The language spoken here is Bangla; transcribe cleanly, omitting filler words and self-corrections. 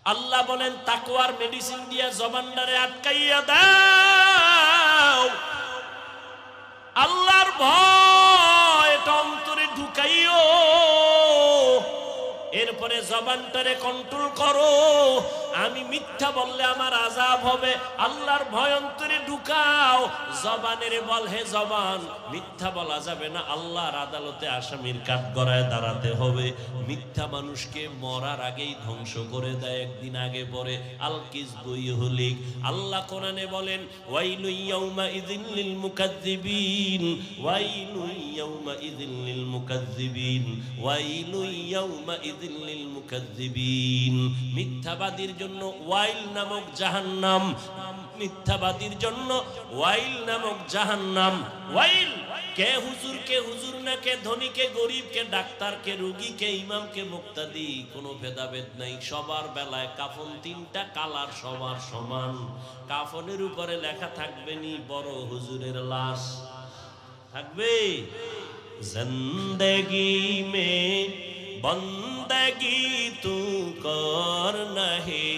আল্লাহ বলেন তাকওয়ার মেডিসিন দিয়া জবানটারে আটকাইয়া দাও, আল্লাহর ভয় এটা অন্তরে ঢুকাইও, এরপরে জবানটারে কন্ট্রোল করো। আমি মিথ্যা বললে আমার আযাব হবে, আল্লাহর ভয় অন্তরে ঢুকাও। জবানের বল, হে জবান মিথ্যা বলা যাবে না, আল্লাহর আদালতে আসামির কাঠগড়ায় দাঁড়াতে হবে। মিথ্যা মানুষকে মরার আগেই ধ্বংস করে দেয়, একদিন আগে পরে। আল কিযবু ইহলিক। আল্লাহ কোরআনে বলেন ওয়াইলু ইয়াউমা ইযিল লিল মুকাজ্জিবিন, ওয়াইলু ইয়াউমা ইযিল লিল মুকাজ্জিবিন, ওয়াইলু ইয়াউমা ইযিল লিল মুকাজ্জিবিন। মিথ্যাবাদীর জন্য ওয়াইল নামক জাহান্নাম, মিথ্যাবাদীর জন্য ওয়াইল নামক জাহান্নাম। ওয়াইল কে হুজুর, কে হুজুর না, কে ধনী, কে গরিব, কে ডাক্তার, কে রোগী, কে ইমাম, কে মুক্তাদি, কোনো ভেদাভেদ নাই। সবার বেলায় কাফন তিনটা কালার সবার সমান। কাফনের উপরে লেখা থাকবে নি বড় হুজুরের লাশ থাকবে, জিন্দেগি মে বন্দগি তু কর নাহি।